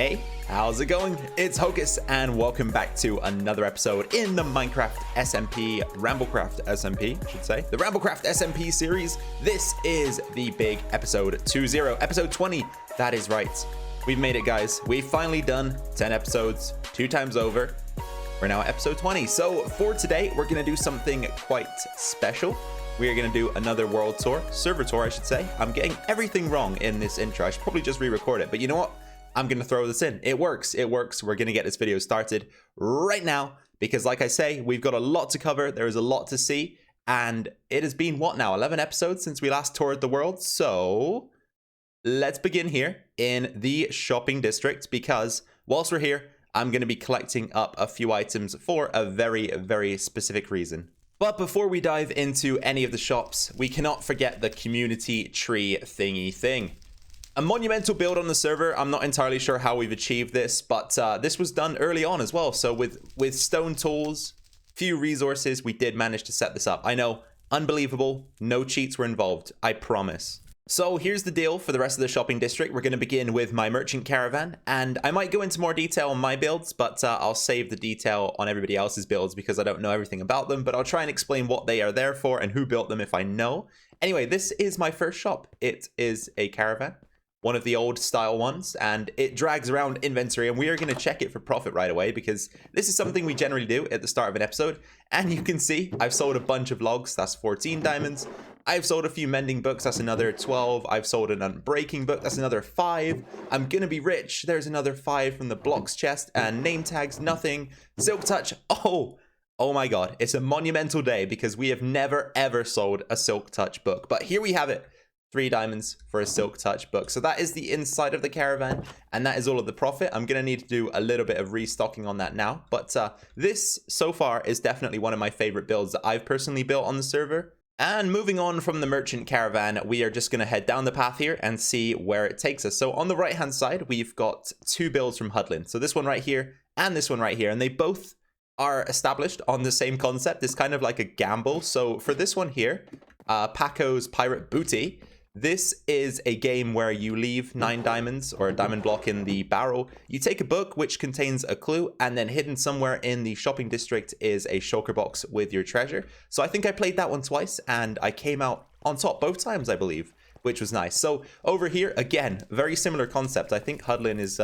Hey, how's it going? It's Hocus, and welcome back to another episode in the Minecraft SMP, RambleCraft SMP, I should say. The RambleCraft SMP series. This is the big episode 20, episode 20. That is right. We've made it, guys. We've finally done 10 episodes, 2 times over. We're now at episode 20. So for today, we're gonna do something quite special. We are gonna do another world tour, server tour, I should say. I'm getting everything wrong in this intro. I should probably just re-record it, but you know what? I'm gonna throw this in. It works. We're gonna get this video started right now because, like I say, we've got a lot to cover. There is a lot to see, and it has been what now? 11 episodes since we last toured the world. So let's begin here in the shopping district because whilst we're here, I'm gonna be collecting up a few items for a very, very specific reason. But before we dive into any of the shops, we cannot forget the community tree thingy thing. A monumental build on the server. I'm not entirely sure how we've achieved this, but this was done early on as well. So with stone tools, few resources, we did manage to set this up. I know, unbelievable. No cheats were involved, I promise. So here's the deal for the rest of the shopping district. We're going to begin with my merchant caravan, and I might go into more detail on my builds, but I'll save the detail on everybody else's builds because I don't know everything about them, but I'll try and explain what they are there for and who built them if I know. Anyway, this is my first shop. It is a caravan. One of the old style ones, and it drags around inventory, and we are going to check it for profit right away because this is something we generally do at the start of an episode. And you can see I've sold a bunch of logs. That's 14 diamonds. I've sold a few mending books. That's another 12. I've sold an unbreaking book. That's another 5. I'm gonna be rich. There's another 5 from the blocks chest, and name tags, nothing. Silk touch. Oh my god, it's a monumental day because we have never ever sold a silk touch book, but here we have it. 3 diamonds for a silk touch book. So that is the inside of the caravan, and that is all of the profit. I'm gonna need to do a little bit of restocking on that now, but this so far is definitely one of my favorite builds that I've personally built on the server. And moving on from the merchant caravan, we are just gonna head down the path here and see where it takes us. So on the right hand side, we've got 2 builds from Hudlin. So this one right here and this one right here, and they both are established on the same concept. It's kind of like a gamble. So for this one here, Paco's Pirate Booty, this is a game where you leave 9 diamonds or a diamond block in the barrel. You take a book which contains a clue, and then hidden somewhere in the shopping district is a shulker box with your treasure. So I think I played that one twice, and I came out on top both times, I believe, which was nice. So over here, again, very similar concept. I think Hudlin is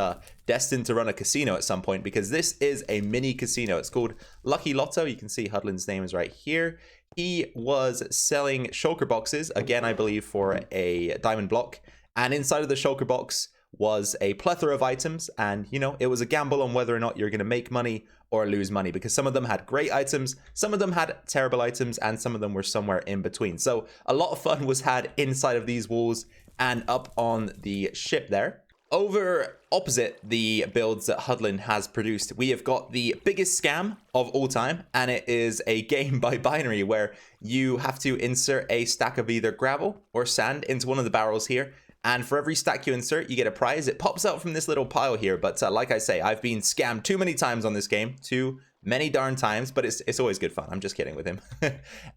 destined to run a casino at some point because this is a mini casino. It's called Lucky Lotto. You can see Hudlin's name is right here. He was selling shulker boxes, again, I believe, for a diamond block. And inside of the shulker box was a plethora of items. And, you know, it was a gamble on whether or not you're going to make money or lose money, because some of them had great items, some of them had terrible items, and some of them were somewhere in between. So a lot of fun was had inside of these walls and up on the ship there. Over opposite the builds that Hudlin has produced, we have got the biggest scam of all time, and it is a game by binary where you have to insert a stack of either gravel or sand into one of the barrels here, and for every stack you insert, you get a prize. It pops out from this little pile here, but like I say, I've been scammed too many times on this game, too many darn times, but it's always good fun. I'm just kidding with him.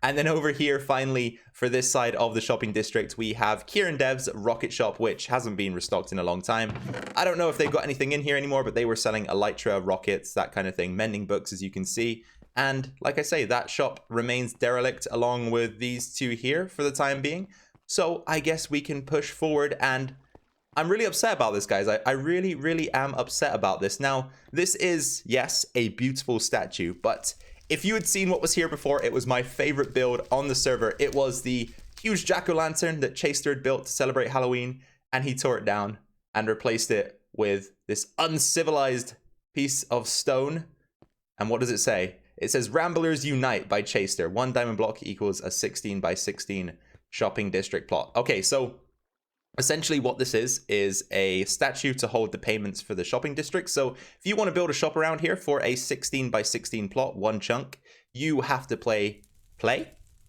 And then over here, finally, for this side of the shopping district, we have Kieran Dev's Rocket Shop, which hasn't been restocked in a long time. I don't know if they've got anything in here anymore, but they were selling elytra, rockets, that kind of thing, mending books, as you can see. And like I say, that shop remains derelict along with these 2 here for the time being. So I guess we can push forward, and I'm really upset about this, guys. I really, really am upset about this. Now, this is, yes, a beautiful statue, but if you had seen what was here before, it was my favorite build on the server. It was the huge jack-o'-lantern that CHASETER had built to celebrate Halloween, and he tore it down and replaced it with this uncivilized piece of stone. And what does it say? It says, Ramblers Unite by CHASETER. 1 diamond block equals a 16 by 16 shopping district plot. Okay, so essentially what this is a statue to hold the payments for the shopping district. So if you want to build a shop around here for a 16 by 16 plot, 1 chunk, you have to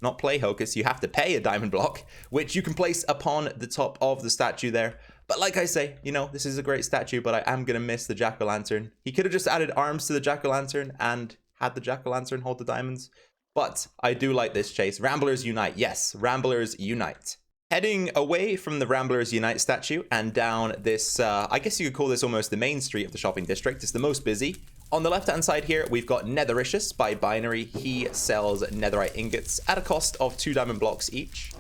not play Hocus, you have to pay a diamond block, which you can place upon the top of the statue there. But like I say, you know, this is a great statue, but I am going to miss the jack-o'-lantern. He could have just added arms to the jack-o'-lantern and had the jack-o'-lantern hold the diamonds. But I do like this chase. Ramblers Unite. Yes, Ramblers Unite. Heading away from the Ramblers Unite statue and down this, I guess you could call this almost the main street of the shopping district. It's the most busy. On the left-hand side here, we've got Nethericious by Binary. He sells netherite ingots at a cost of 2 diamond blocks each.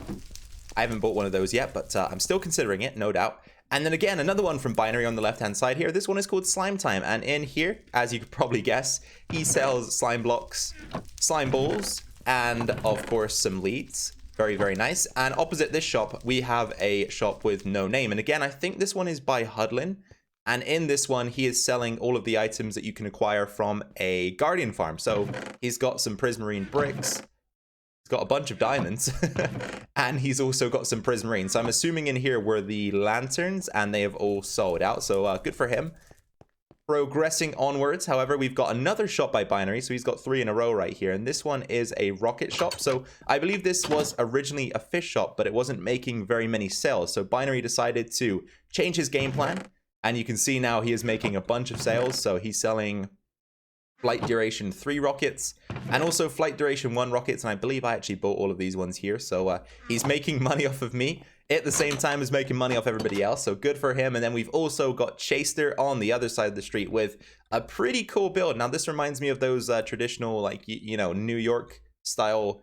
I haven't bought one of those yet, but I'm still considering it, no doubt. And then again, another one from Binary on the left-hand side here. This one is called Slime Time. And in here, as you could probably guess, he sells slime blocks, slime balls, and of course, some leads. Very, very nice. And opposite this shop, we have a shop with no name. And again, I think this one is by Hudlin. And in this one, he is selling all of the items that you can acquire from a Guardian farm. So he's got some prismarine bricks. He's got a bunch of diamonds. And he's also got some prismarine. So I'm assuming in here were the lanterns, and they have all sold out. So good for him. Progressing onwards, however, we've got another shop by Binary, so he's got 3 in a row right here, and this one is a rocket shop. So I believe this was originally a fish shop, but it wasn't making very many sales, so Binary decided to change his game plan, and you can see now he is making a bunch of sales. So he's selling flight duration 3 rockets and also flight duration 1 rockets, and I believe I actually bought all of these ones here. So he's making money off of me at the same time as making money off everybody else, so good for him. And then we've also got CHASETER on the other side of the street with a pretty cool build. Now this reminds me of those traditional, like, you know, New York style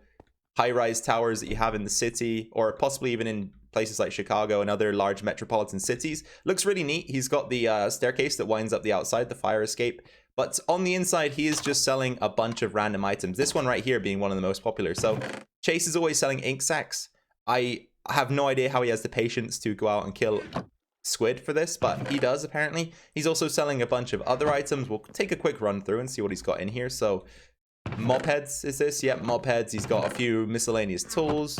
high-rise towers that you have in the city, or possibly even in places like Chicago and other large metropolitan cities. Looks really neat. He's got the staircase that winds up the outside, the fire escape. But on the inside, he is just selling a bunch of random items. This one right here being one of the most popular. So Chase is always selling ink sacks. I have no idea how he has the patience to go out and kill squid for this, but he does apparently. He's also selling a bunch of other items. We'll take a quick run through and see what he's got in here. So mob heads is this? Yep, mob heads. He's got a few miscellaneous tools,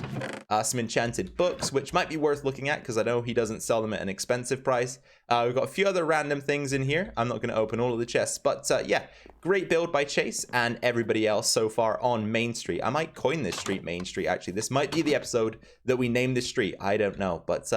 some enchanted books, which might be worth looking at because I know he doesn't sell them at an expensive price. We've got a few other random things in here. I'm not going to open all of the chests, but yeah, great build by Chase and everybody else so far on Main Street. I might coin this street Main Street, actually. This might be the episode that we name this street. I don't know, but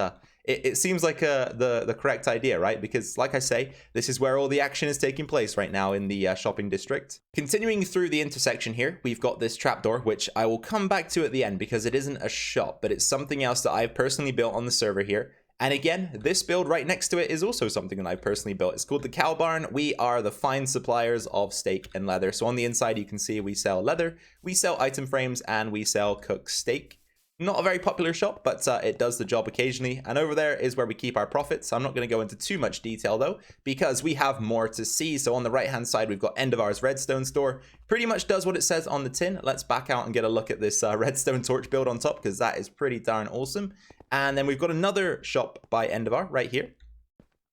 it seems like the correct idea, right? Because like I say, this is where all the action is taking place right now in the shopping district. Continuing through the intersection here, we've got this trapdoor, which I will come back to at the end because it isn't a shop, but it's something else that I've personally built on the server here. And again, this build right next to it is also something that I personally built. It's called the Cow Barn. We are the fine suppliers of steak and leather. So on the inside, you can see we sell leather, we sell item frames, and we sell cooked steak. Not a very popular shop, but it does the job occasionally. And over there is where we keep our profits. I'm not going to go into too much detail though, because we have more to see. So on the right hand side, we've got Endavar's redstone store. Pretty much does what it says on the tin. Let's back out and get a look at this redstone torch build on top, because that is pretty darn awesome. And then we've got another shop by Endavar right here.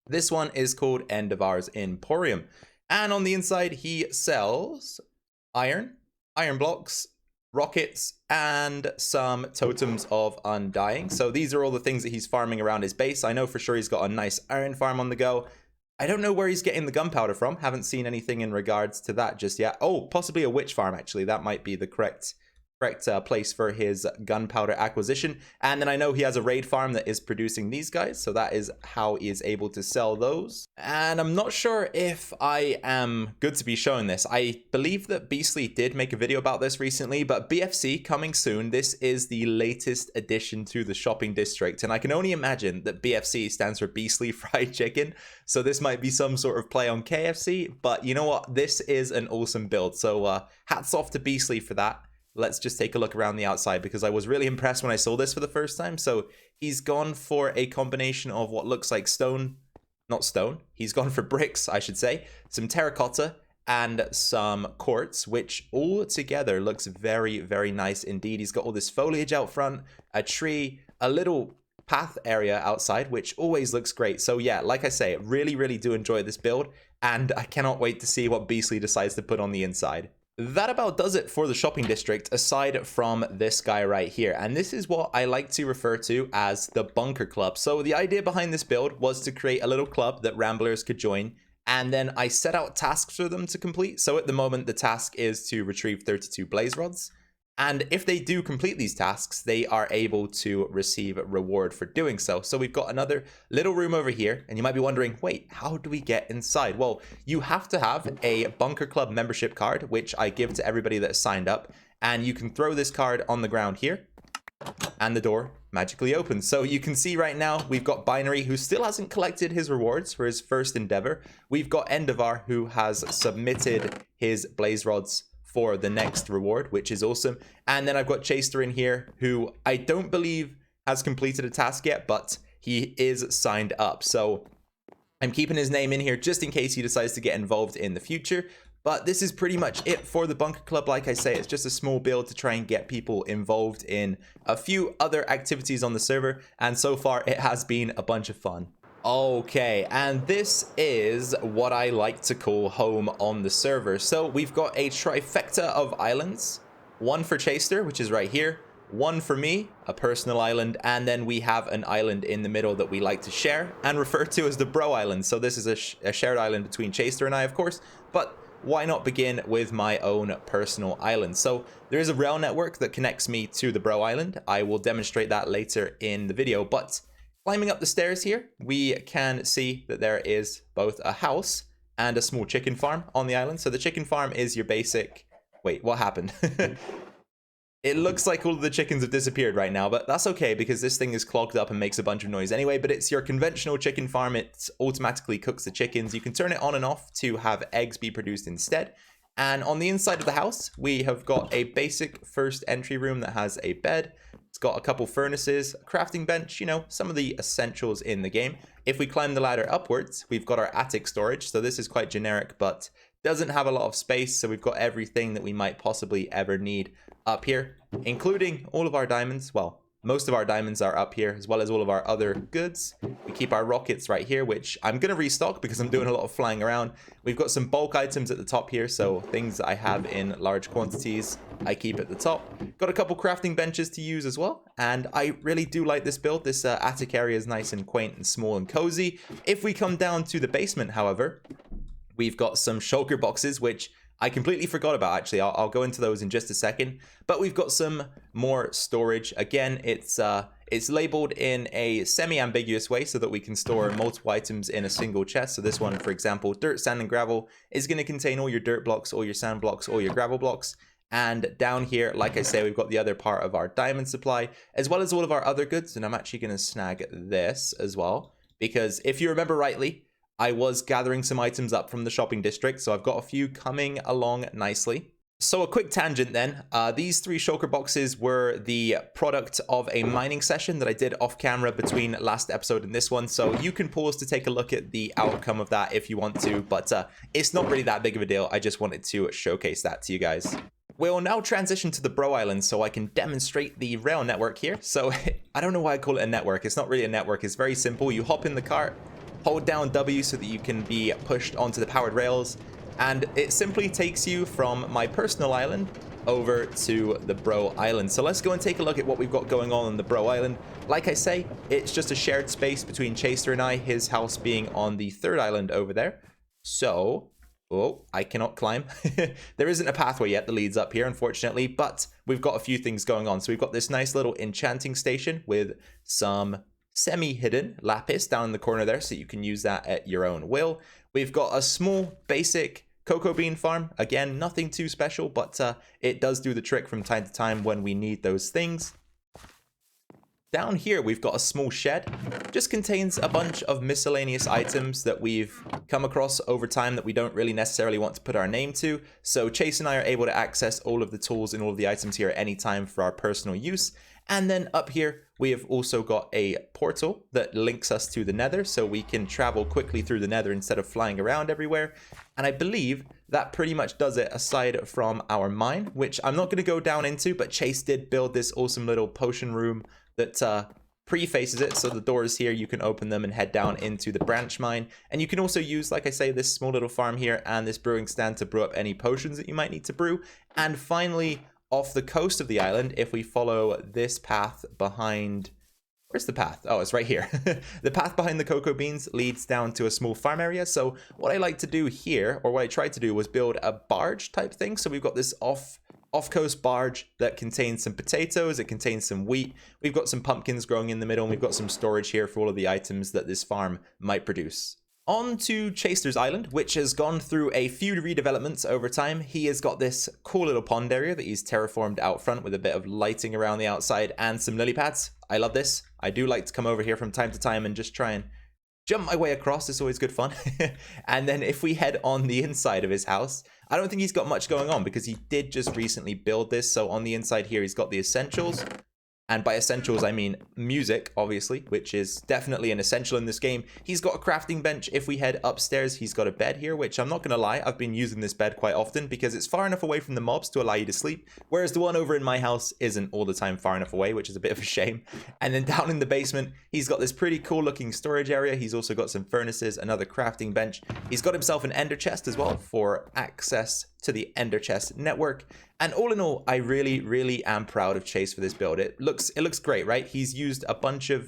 This one is called Ours Emporium. And on the inside, he sells iron blocks, rockets, and some totems of undying. So these are all the things that he's farming around his base. I know for sure he's got a nice iron farm on the go. I don't know where he's getting the gunpowder from. Haven't seen anything in regards to that just yet. Oh, possibly a witch farm, actually. That might be the correct place for his gunpowder acquisition. And then I know he has a raid farm that is producing these guys, so that is how he is able to sell those. And I'm not sure if I am good to be showing this. I believe that Beastly did make a video about this recently, but BFC coming soon. This is the latest addition to the shopping district, and I can only imagine that BFC stands for Beastly Fried Chicken, so this might be some sort of play on KFC. But you know what, this is an awesome build, so hats off to Beastly for that. Let's just take a look around the outside, because I was really impressed when I saw this for the first time. So he's gone for a combination of what looks like he's gone for bricks, I should say, some terracotta and some quartz, which all together looks very, very nice indeed. He's got all this foliage out front, a tree, a little path area outside, which always looks great. So yeah, like I say, really, really do enjoy this build, and I cannot wait to see what Beastly decides to put on the inside. That about does it for the shopping district, aside from this guy right here. And this is what I like to refer to as the bunker club. So the idea behind this build was to create a little club that Ramblers could join, and then I set out tasks for them to complete. So at the moment, the task is to retrieve 32 blaze rods. And if they do complete these tasks, they are able to receive a reward for doing so. So we've got another little room over here, and you might be wondering, wait, how do we get inside? Well, you have to have a Bunker Club membership card, which I give to everybody that has signed up. And you can throw this card on the ground here, and the door magically opens. So you can see right now we've got Binary, who still hasn't collected his rewards for his first endeavor. We've got Endavar, who has submitted his blaze rods for the next reward, which is awesome. And then I've got CHASETER in here, who I don't believe has completed a task yet, but he is signed up. So I'm keeping his name in here just in case he decides to get involved in the future. But this is pretty much it for the Bunker Club. Like I say, it's just a small build to try and get people involved in a few other activities on the server. And so far, it has been a bunch of fun. Okay, and this is what I like to call home on the server. So we've got a trifecta of islands. One for CHASETER, which is right here. One for me, a personal island, and then we have an island in the middle that we like to share and refer to as the Bro Island. So this is a shared island between CHASETER and I, of course, but why not begin with my own personal island? So there is a rail network that connects me to the Bro Island. I will demonstrate that later in the video, but climbing up the stairs here, we can see that there is both a house and a small chicken farm on the island. So the chicken farm is your basic... Wait, what happened? It looks like all of the chickens have disappeared right now, but that's okay because this thing is clogged up and makes a bunch of noise anyway. But it's your conventional chicken farm. It automatically cooks the chickens. You can turn it on and off to have eggs be produced instead. And on the inside of the house, we have got a basic first entry room that has a bed. It's got a couple furnaces, a crafting bench, you know, some of the essentials in the game. If we climb the ladder upwards, we've got our attic storage. So this is quite generic, but doesn't have a lot of space. So we've got everything that we might possibly ever need up here, including all of our diamonds. Well, most of our diamonds are up here, as well as all of our other goods. We keep our rockets right here, which I'm going to restock because I'm doing a lot of flying around. We've got some bulk items at the top here, so things I have in large quantities, I keep at the top. Got a couple crafting benches to use as well, and I really do like this build. This attic area is nice and quaint and small and cozy. If we come down to the basement, however, we've got some shulker boxes, which I completely forgot about, actually. I'll go into those in just a second. But we've got some more storage. Again, it's labeled in a semi-ambiguous way so that we can store multiple items in a single chest. So this one, for example, dirt, sand, and gravel is going to contain all your dirt blocks, all your sand blocks, all your gravel blocks. And down here, like I say, we've got the other part of our diamond supply, as well as all of our other goods. And I'm actually going to snag this as well, because if you remember rightly, I was gathering some items up from the shopping district, so I've got a few coming along nicely. So a quick tangent then. These 3 shulker boxes were the product of a mining session that I did off camera between last episode and this one, so you can pause to take a look at the outcome of that if you want to, but it's not really that big of a deal. I just wanted to showcase that to you guys. We'll now transition to the Bro Island so I can demonstrate the rail network here. So I don't know why I call it a network. It's not really a network. It's very simple. You hop in the cart, hold down W so that you can be pushed onto the powered rails, and it simply takes you from my personal island over to the Bro Island. So let's go and take a look at what we've got going on the Bro Island. Like I say, it's just a shared space between CHASETER and I, his house being on the 3rd island over there. So, oh, I cannot climb. There isn't a pathway yet that leads up here, unfortunately, but we've got a few things going on. So we've got this nice little enchanting station with some semi-hidden lapis down in the corner there, so you can use that at your own will. We've got a small basic cocoa bean farm. Again, nothing too special, but it does do the trick from time to time when we need those things. Down here, we've got a small shed. Just contains a bunch of miscellaneous items that we've come across over time that we don't really necessarily want to put our name to. So Chase and I are able to access all of the tools and all of the items here at any time for our personal use. And then up here, we have also got a portal that links us to the Nether, so we can travel quickly through the Nether instead of flying around everywhere. And I believe that pretty much does it aside from our mine, which I'm not going to go down into, but Chase did build this awesome little potion room that pre-faces it. So the doors here, you can open them and head down into the branch mine. And you can also use, like I say, this small little farm here and this brewing stand to brew up any potions that you might need to brew. And finally, off the coast of the island, if we follow this path behind... Where's the path? Oh, it's right here. The path behind the cocoa beans leads down to a small farm area. So what I like to do here, or what I tried to do, was build a barge type thing. So we've got this off-coast barge that contains some potatoes. It contains some wheat. We've got some pumpkins growing in the middle. And we've got some storage here for all of the items that this farm might produce. On to Chaseter's Island, which has gone through a few redevelopments over time. He has got this cool little pond area that he's terraformed out front with a bit of lighting around the outside and some lily pads. I love this. I do like to come over here from time to time and just try and jump my way across. It's always good fun. And then if we head on the inside of his house, I don't think he's got much going on because he did just recently build this. So on the inside here, he's got the essentials. And by essentials, I mean music, obviously, which is definitely an essential in this game. He's got a crafting bench. If we head upstairs, he's got a bed here, which I'm not going to lie, I've been using this bed quite often because it's far enough away from the mobs to allow you to sleep, whereas the one over in my house isn't all the time far enough away, which is a bit of a shame. And then down in the basement, he's got this pretty cool looking storage area. He's also got some furnaces, another crafting bench. He's got himself an ender chest as well for access to the ender chest network. And all in all, I really am proud of Chase for this build. It looks great, right? He's used a bunch of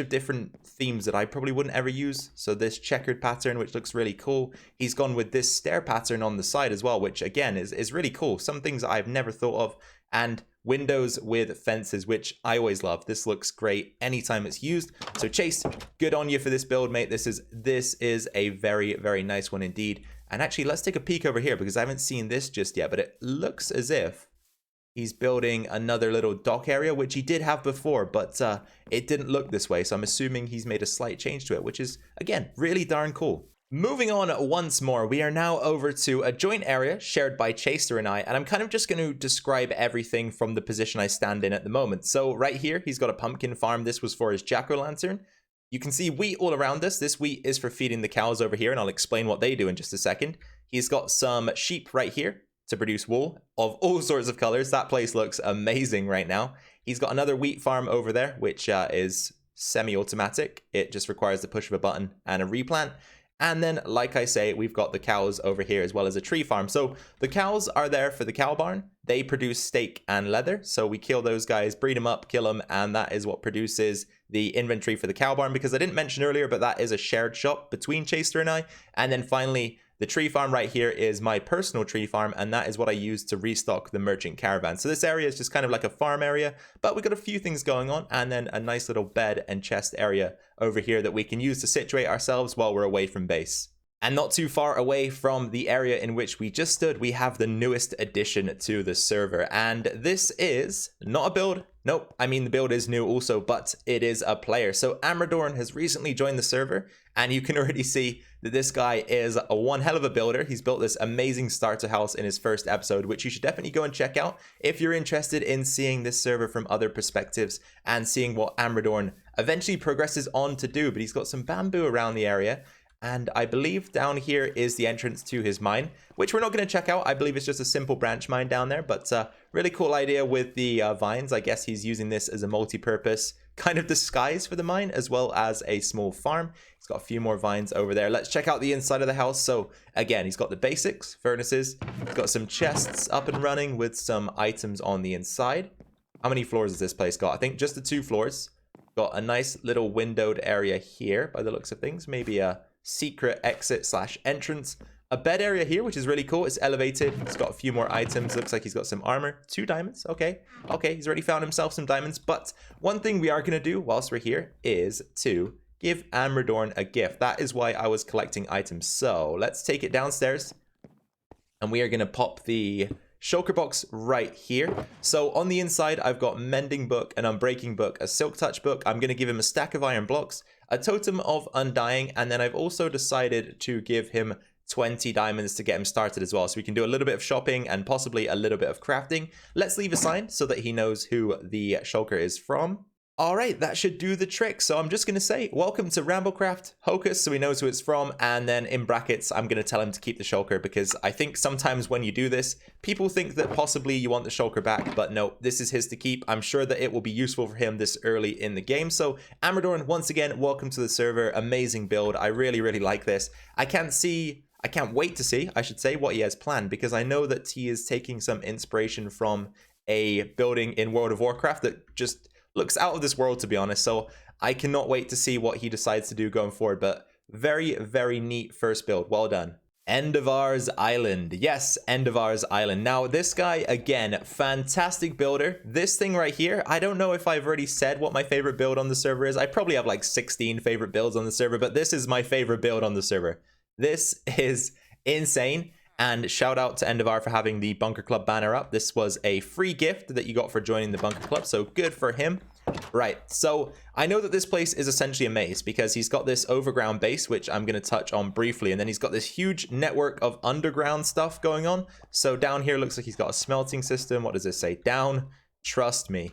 different themes that I probably wouldn't ever use. So this checkered pattern, which looks really cool. He's gone with this stair pattern on the side as well, which again is really cool. Some things I've never thought of. And windows with fences, which I always love. This looks great anytime it's used. So Chase, good on you for this build, mate. This is a very nice one indeed. And actually, let's take a peek over here because I haven't seen this just yet, but it looks as if he's building another little dock area, which he did have before, but it didn't look this way. So I'm assuming he's made a slight change to it, which is, again, really darn cool. Moving on once more, we are now over to a joint area shared by Chaser and I, and I'm kind of just going to describe everything from the position I stand in at the moment. So right here, he's got a pumpkin farm. This was for his jack-o'-lantern. You can see wheat all around us. This wheat is for feeding the cows over here, and I'll explain what they do in just a second. He's got some sheep right here to produce wool of all sorts of colors. That place looks amazing right now. He's got another wheat farm over there, which is semi-automatic. It just requires the push of a button and a replant. And then, like I say, we've got the cows over here as well as a tree farm. So the cows are there for the cow barn. They produce steak and leather. So we kill those guys, breed them up, kill them, and that is what produces the inventory for the cow barn, because I didn't mention earlier, but that is a shared shop between Chaser and I. And then finally, the tree farm right here is my personal tree farm, and that is what I use to restock the merchant caravan. So this area is just kind of like a farm area, but we've got a few things going on, and then a nice little bed and chest area over here that we can use to situate ourselves while we're away from base. And not too far away from the area in which we just stood, we have the newest addition to the server. And this is not a build. Nope, I mean the build is new also, but it is a player. So Amradorn has recently joined the server, and you can already see that this guy is one hell of a builder. He's built this amazing starter house in his first episode, which you should definitely go and check out if you're interested in seeing this server from other perspectives and seeing what Amradorn eventually progresses on to do. But he's got some bamboo around the area. And I believe down here is the entrance to his mine, which we're not going to check out. I believe it's just a simple branch mine down there, but really cool idea with the vines. I guess he's using this as a multi-purpose kind of disguise for the mine, as well as a small farm. He's got a few more vines over there. Let's check out the inside of the house. So again, he's got the basics, furnaces. He's got some chests up and running with some items on the inside. How many floors has this place got? I think just the 2 floors. Got a nice little windowed area here by the looks of things. Maybe a secret exit / entrance. A bed area here, which is really cool. It's elevated. It's got a few more items. Looks like he's got some armor. 2 diamonds. Okay, he's already found himself some diamonds. But one thing we are going to do whilst we're here is to give Amradorn a gift. That is why I was collecting items. So let's take it downstairs, and we are going to pop the shulker box right here. So on the inside, I've got mending book, an unbreaking book, a silk touch book. I'm going to give him a stack of iron blocks, a totem of undying, and then I've also decided to give him 20 diamonds to get him started as well, so we can do a little bit of shopping and possibly a little bit of crafting. Let's leave a sign so that he knows who the shulker is from. All right, that should do the trick. So I'm just going to say, welcome to RambleCraft, Hocus, so he knows who it's from. And then in brackets, I'm going to tell him to keep the shulker, because I think sometimes when you do this, people think that possibly you want the shulker back, but no, this is his to keep. I'm sure that it will be useful for him this early in the game. So Amradorn, once again, welcome to the server. Amazing build. I really like this. I can't wait to see, I should say, what he has planned, because I know that he is taking some inspiration from a building in World of Warcraft that just looks out of this world, to be honest. So I cannot wait to see what he decides to do going forward. But very neat first build. Well done. Endavar's Island. Yes, Endavar's Island. Now, this guy, again, fantastic builder. This thing right here, I don't know if I've already said what my favorite build on the server is. I probably have like 16 favorite builds on the server, but this is my favorite build on the server. This is insane. And shout out to Endavar for having the Bunker Club banner up. This was a free gift that you got for joining the Bunker Club, so good for him. Right, so I know that this place is essentially a maze because he's got this overground base, which I'm going to touch on briefly, and then he's got this huge network of underground stuff going on. So down here looks like he's got a smelting system. What does this say? Down, trust me.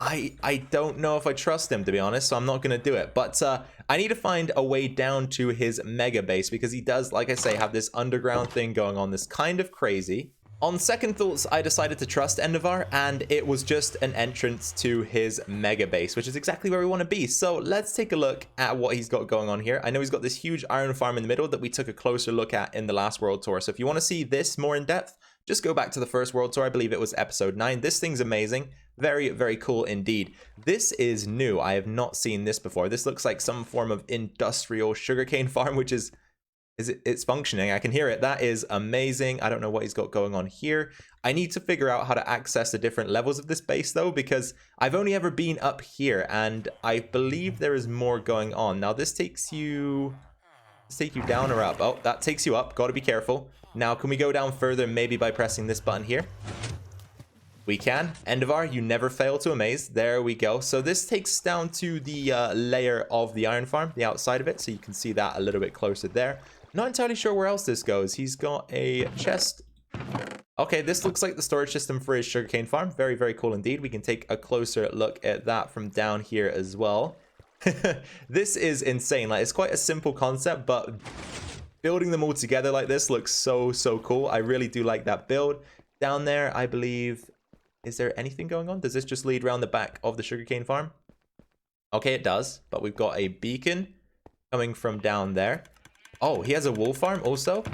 I don't know if I trust him, to be honest, so I'm not going to do it. But I need to find a way down to his mega base because he does, like I say, have this underground thing going on that's kind of crazy. On second thoughts, I decided to trust Endavar, and it was just an entrance to his mega base, which is exactly where we want to be. So let's take a look at what he's got going on here. I know he's got this huge iron farm in the middle that we took a closer look at in the last world tour. So if you want to see this more in depth, just go back to the first world tour. I believe it was episode 9. This thing's amazing. Very, very cool indeed. This is new. I have not seen this before. This looks like some form of industrial sugarcane farm, which is it's functioning. I can hear it. That is amazing. I don't know what he's got going on here. I need to figure out how to access the different levels of this base though, because I've only ever been up here and I believe there is more going on. Now this takes you, let's take you down or up. Oh, that takes you up. Got to be careful. Now can we go down further maybe by pressing this button here? We can. Endavar, you never fail to amaze. There we go. So this takes us down to the layer of the iron farm, the outside of it. So you can see that a little bit closer there. Not entirely sure where else this goes. He's got a chest. Okay, this looks like the storage system for his sugarcane farm. Very, very cool indeed. We can take a closer look at that from down here as well. This is insane. Like, it's quite a simple concept, but building them all together like this looks so, so cool. I really do like that build. Down there, I believe... Is there anything going on? Does this just lead around the back of the sugarcane farm? Okay, it does. But we've got a beacon coming from down there. Oh, he has a wool farm also.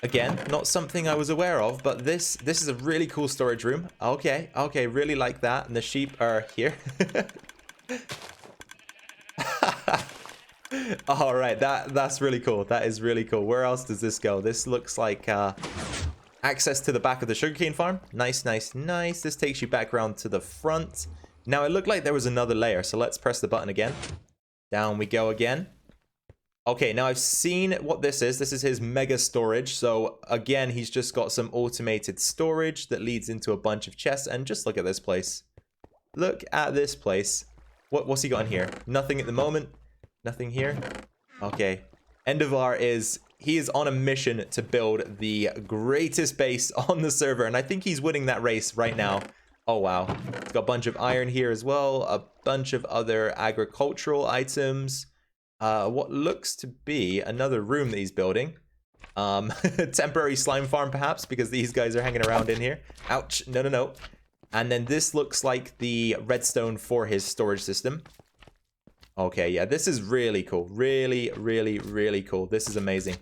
Again, not something I was aware of, but this is a really cool storage room. Okay, okay, really like that. And the sheep are here. All right, that's really cool. That is really cool. Where else does this go? This looks like access to the back of the sugarcane farm. Nice, nice, nice. This takes you back around to the front. Now, it looked like there was another layer, so let's press the button again. Down we go again. Okay, now I've seen what this is. This is his mega storage. So again, he's just got some automated storage that leads into a bunch of chests. And just look at this place. Look at this place. What's he got in here? Nothing at the moment. Nothing here. Okay. Endavar he is on a mission to build the greatest base on the server. And I think he's winning that race right now. Oh, wow. He's got a bunch of iron here as well. A bunch of other agricultural items. What looks to be another room that he's building. Temporary slime farm perhaps, because these guys are hanging around in here. Ouch. No, no, no. And then this looks like the redstone for his storage system. Okay, yeah, this is really cool. Really, really, really cool. This is amazing.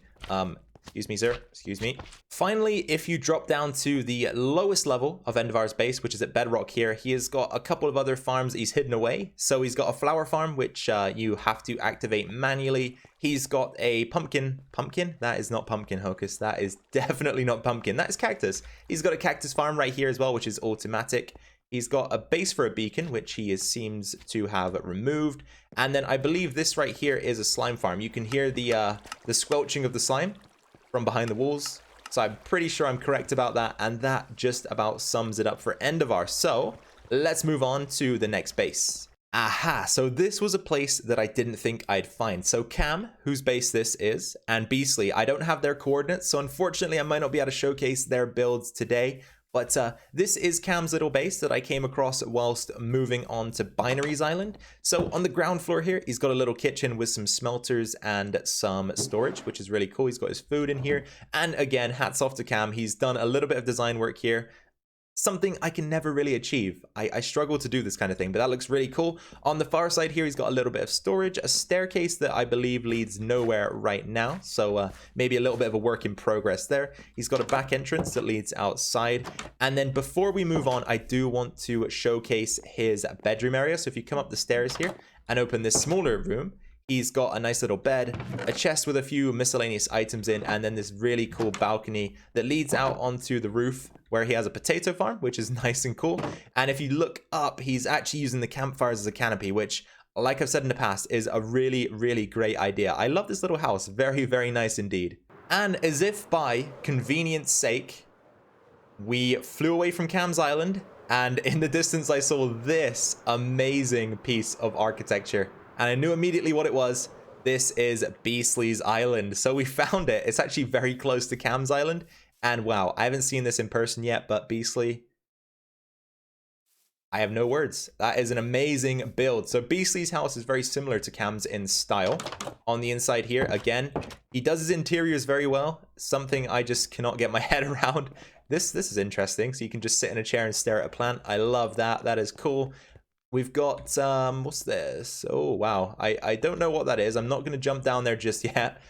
Excuse me, sir. Excuse me. Finally, if you drop down to the lowest level of Endavar's base, which is at Bedrock here, he has got a couple of other farms that he's hidden away. So he's got a flower farm, which you have to activate manually. He's got a pumpkin. Pumpkin? That is not pumpkin, Hocus. That is definitely not pumpkin. That is cactus. He's got a cactus farm right here as well, which is automatic. He's got a base for a beacon, which he seems to have removed. And then I believe this right here is a slime farm. You can hear the squelching of the slime from behind the walls. So I'm pretty sure I'm correct about that. And that just about sums it up for Endavar. So let's move on to the next base. Aha, so this was a place that I didn't think I'd find. So Cam, whose base this is, and Beastly, I don't have their coordinates. So unfortunately, I might not be able to showcase their builds today. But this is Cam's little base that I came across whilst moving on to Binary's Island. So on the ground floor here, he's got a little kitchen with some smelters and some storage, which is really cool. He's got his food in here. And again, hats off to Cam. He's done a little bit of design work here. Something I can never really achieve. I struggle to do this kind of thing, but that looks really cool. On the far side here, he's got a little bit of storage, a staircase that I believe leads nowhere right now. So maybe a little bit of a work in progress there. He's got a back entrance that leads outside. And then before we move on, I do want to showcase his bedroom area. So if you come up the stairs here and open this smaller room, He's got a nice little bed, a chest with a few miscellaneous items in, and then this really cool balcony that leads out onto the roof where he has a potato farm, which is nice and cool. And if you look up, he's actually using the campfires as a canopy, which, like I've said in the past, is a really, really great idea. I love this little house. Very, very nice indeed. And as if by convenience sake, we flew away from Cam's Island, and in the distance I saw this amazing piece of architecture. And I knew immediately what it was. This is Beastly's Island. So we found it. It's actually very close to Cam's Island. And wow, I haven't seen this in person yet, but Beastly, I have no words. That is an amazing build. So Beastly's house is very similar to Cam's in style. On the inside here, again, he does his interiors very well. Something I just cannot get my head around. This is interesting. So you can just sit in a chair and stare at a plant. I love that. That is cool. We've got, what's this? Oh, wow. I don't know what that is. I'm not going to jump down there just yet.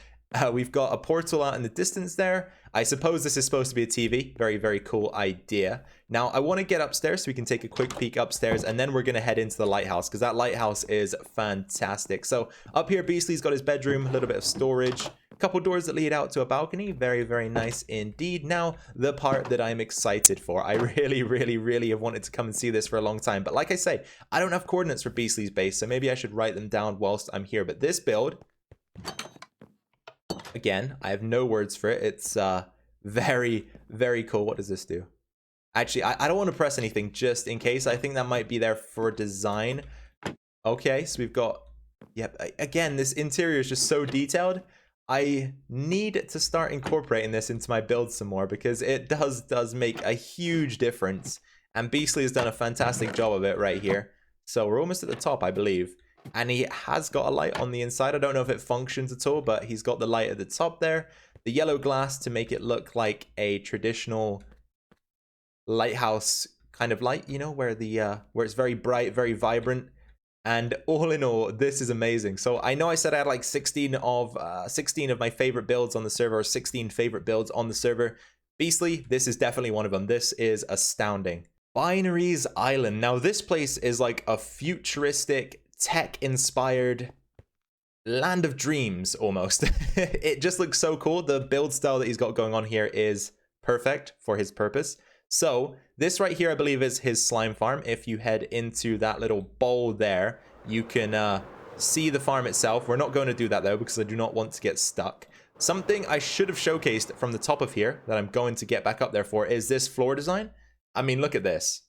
We've got a portal out in the distance there. I suppose this is supposed to be a TV. Very, very cool idea. Now, I want to get upstairs so we can take a quick peek upstairs, and then we're going to head into the lighthouse because that lighthouse is fantastic. So up here, Beastly's got his bedroom, a little bit of storage, a couple doors that lead out to a balcony. Very, very nice indeed. Now, the part that I'm excited for. I really, really, really have wanted to come and see this for a long time. But like I say, I don't have coordinates for Beastly's base, so maybe I should write them down whilst I'm here. But this build, again, I have no words for it. It's very, very cool. What does this do? Actually, I don't want to press anything just in case. I think that might be there for design. Okay, so we've got, yep, again, this interior is just so detailed. I need to start incorporating this into my build some more because it does make a huge difference. And Beastly has done a fantastic job of it right here. So we're almost at the top, I believe. And he has got a light on the inside. I don't know if it functions at all, but he's got the light at the top there. The yellow glass to make it look like a traditional lighthouse kind of light, you know, where the where it's very bright, very vibrant. And all in all, this is amazing. So I know I said I had like 16 of my favorite builds on the server, or 16 favorite builds on the server. Beastly, this is definitely one of them. This is astounding. Binary's Island. Now this place is like a futuristic, tech-inspired land of dreams almost. It just looks so cool. The build style that he's got going on here is perfect for his purpose. So this right here, I believe, is his slime farm. If you head into that little bowl there, you can see the farm itself. We're not going to do that though because I do not want to get stuck. Something I should have showcased from the top of here that I'm going to get back up there for is this floor design. I mean, look at this.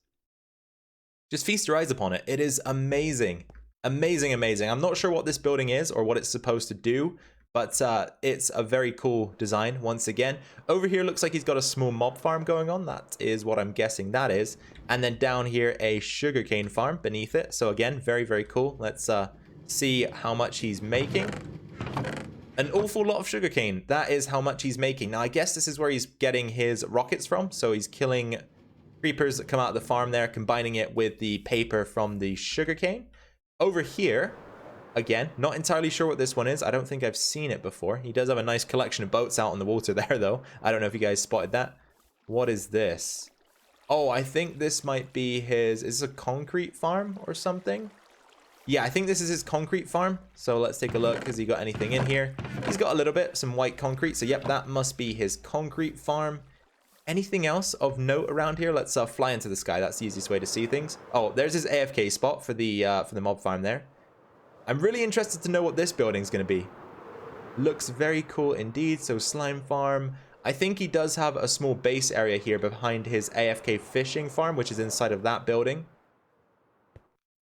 Just feast your eyes upon it. It is amazing. Amazing, amazing. I'm not sure what this building is or what it's supposed to do, but it's a very cool design once again. Over here looks like he's got a small mob farm going on. That is what I'm guessing that is. And then down here, a sugarcane farm beneath it. So again, very, very cool. Let's see how much he's making. An awful lot of sugarcane. That is how much he's making. Now, I guess this is where he's getting his rockets from. So he's killing creepers that come out of the farm there, combining it with the paper from the sugarcane. Over here, again, not entirely sure what this one is. I don't think I've seen it before. He does have a nice collection of boats out on the water there, though. I don't know if you guys spotted that. What is this? Oh, I think this might be his... Is this a concrete farm or something? Yeah, I think this is his concrete farm. So let's take a look. Has he got anything in here? He's got a little bit, some white concrete. So yep, that must be his concrete farm. Anything else of note around here? Let's fly into the sky. That's the easiest way to see things. Oh, there's his AFK spot for the mob farm there. I'm really interested to know what this building's going to be. Looks very cool indeed. So slime farm. I think he does have a small base area here behind his AFK fishing farm, which is inside of that building.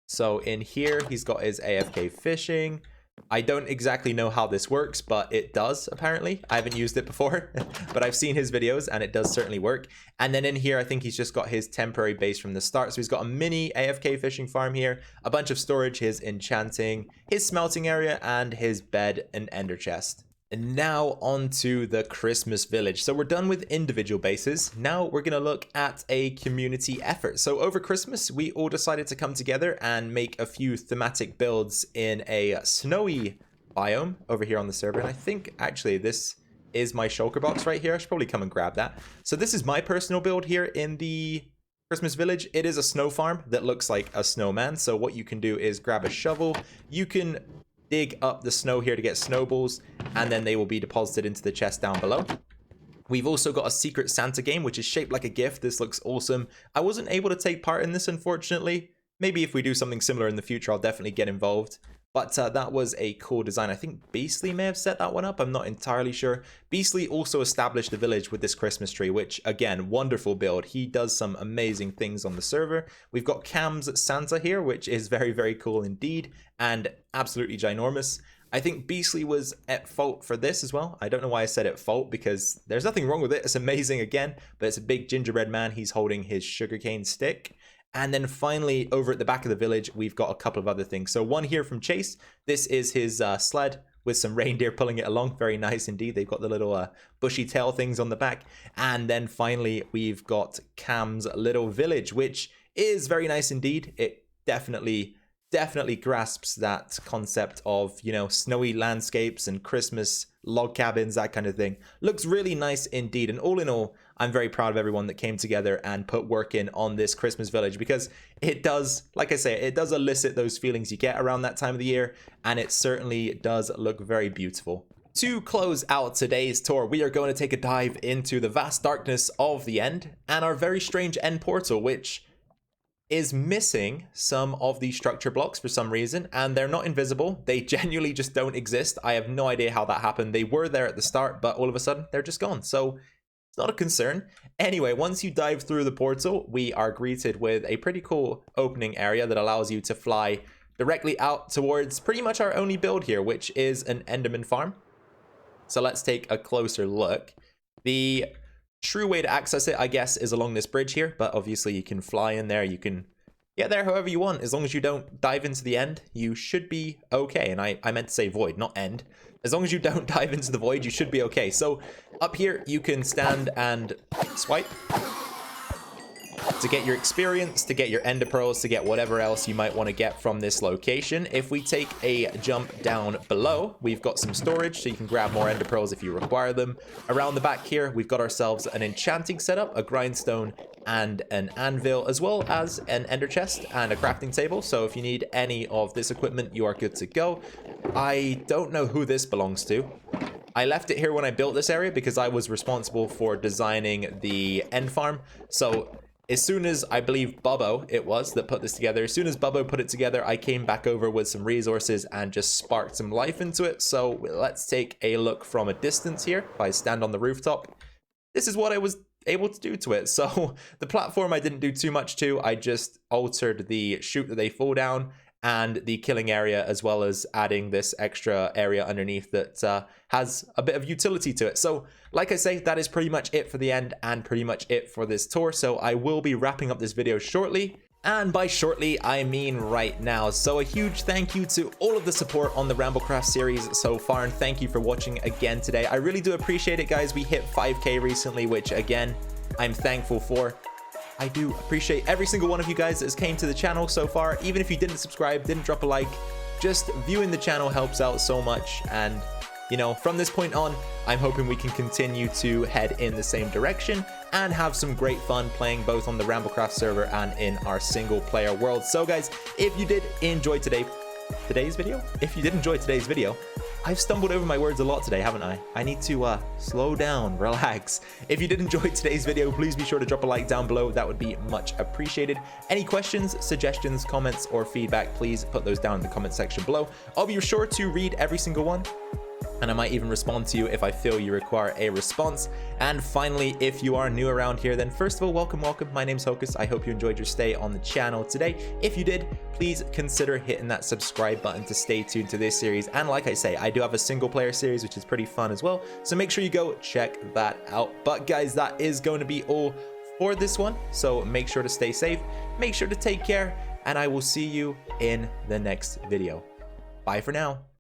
So in here, he's got his AFK fishing. I don't exactly know how this works, but it does, apparently. I haven't used it before, but I've seen his videos, and it does certainly work. And then in here, I think he's just got his temporary base from the start. So he's got a mini AFK fishing farm here, a bunch of storage, his enchanting, his smelting area, and his bed and ender chest. And now on to the Christmas village. So we're done with individual bases. Now we're going to look at a community effort. So over Christmas, we all decided to come together and make a few thematic builds in a snowy biome over here on the server. And I think actually this is my shulker box right here. I should probably come and grab that. So this is my personal build here in the Christmas village. It is a snow farm that looks like a snowman. So what you can do is grab a shovel. You can dig up the snow here to get snowballs, and then they will be deposited into the chest down below. We've also got a secret Santa game, which is shaped like a gift. This looks awesome. I wasn't able to take part in this, unfortunately. Maybe if we do something similar in the future, I'll definitely get involved. But that was a cool design. I think Beastly may have set that one up. I'm not entirely sure. Beastly also established the village with this Christmas tree, which, again, wonderful build. He does some amazing things on the server. We've got Cam's Santa here, which is very, very cool indeed, and absolutely ginormous. I think Beastly was at fault for this as well. I don't know why I said at fault, because there's nothing wrong with it. It's amazing again, but it's a big gingerbread man. He's holding his sugarcane stick. And then finally, over at the back of the village, we've got a couple of other things. So one here from Chase. This is his sled with some reindeer pulling it along. Very nice indeed. They've got the little bushy tail things on the back. And then finally, we've got Cam's little village, which is very nice indeed. It definitely grasps that concept of, you know, snowy landscapes and Christmas log cabins, that kind of thing. Looks really nice indeed. And all in all, I'm very proud of everyone that came together and put work in on this Christmas village, because it does, like I say, it does elicit those feelings you get around that time of the year, and it certainly does look very beautiful. To close out today's tour, we are going to take a dive into the vast darkness of the end and our very strange end portal, which is missing some of the structure blocks for some reason, and they're not invisible. They genuinely just don't exist. I have no idea how that happened. They were there at the start, but all of a sudden they're just gone. So it's not a concern. Anyway, once you dive through the portal, we are greeted with a pretty cool opening area that allows you to fly directly out towards pretty much our only build here, which is an Enderman Farm. So let's take a closer look. The true way to access it, I guess, is along this bridge here, but obviously you can fly in there, you can get there however you want. As long as you don't dive into the end, you should be okay. And I meant to say void, not end. As long as you don't dive into the void, you should be okay. So up here, you can stand and swipe to get your experience, to get your ender pearls, to get whatever else you might want to get from this location. If we take a jump down below, we've got some storage, so you can grab more ender pearls if you require them. Around the back here, we've got ourselves an enchanting setup, a grindstone, and an anvil, as well as an ender chest and a crafting table. So if you need any of this equipment, you are good to go. I don't know who this belongs to. I left it here when I built this area because I was responsible for designing the end farm. So as soon as, I believe Bubbo it was that put this together, as soon as Bubbo put it together, I came back over with some resources and just sparked some life into it. So let's take a look from a distance here. If I stand on the rooftop, this is what I was able to do to it. So the platform I didn't do too much to. I just altered the chute that they fall down and the killing area, as well as adding this extra area underneath that has a bit of utility to it. So like I say, that is pretty much it for the end and pretty much it for this tour. So I will be wrapping up this video shortly. And by shortly, I mean right now. So a huge thank you to all of the support on the RambleCraft series so far, and thank you for watching again today. I really do appreciate it, guys. We hit 5K recently, which again, I'm thankful for. I do appreciate every single one of you guys that has came to the channel so far. Even if you didn't subscribe, didn't drop a like, just viewing the channel helps out so much. And you know, from this point on, I'm hoping we can continue to head in the same direction and have some great fun playing both on the RambleCraft server and in our single player world. So guys, if you did enjoy today's video, I've stumbled over my words a lot today, haven't I? I need to slow down, relax. If you did enjoy today's video, please be sure to drop a like down below. That would be much appreciated. Any questions, suggestions, comments, or feedback, please put those down in the comment section below. I'll be sure to read every single one, and I might even respond to you if I feel you require a response. And finally, if you are new around here, then first of all, welcome. My name's Hocus. I hope you enjoyed your stay on the channel today. If you did, please consider hitting that subscribe button to stay tuned to this series. And like I say, I do have a single player series, which is pretty fun as well. So make sure you go check that out. But guys, that is going to be all for this one. So make sure to stay safe, make sure to take care, and I will see you in the next video. Bye for now.